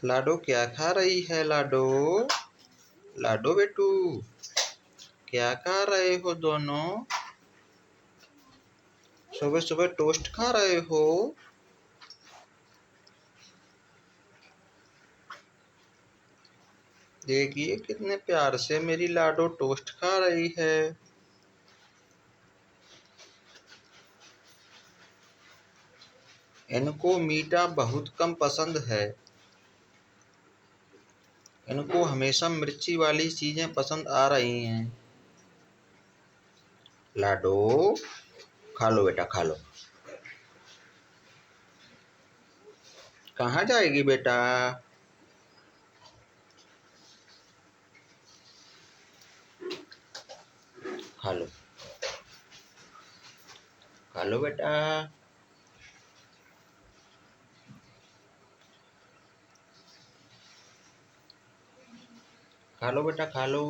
लाडो क्या खा रही है लाडो? लाडो बेटू क्या खा रहे हो दोनों? सुबह सुबह टोस्ट खा रहे हो? देखिए कितने प्यार से मेरी लाडो टोस्ट खा रही है। इनको मीठा बहुत कम पसंद है। इनको हमेशा मिर्ची वाली चीजें पसंद आ रही हैं। लाडो खा लो बेटा खा लो। कहाँ जाएगी बेटा? खा लो खा लो बेटा। खा लो बेटा खा लो।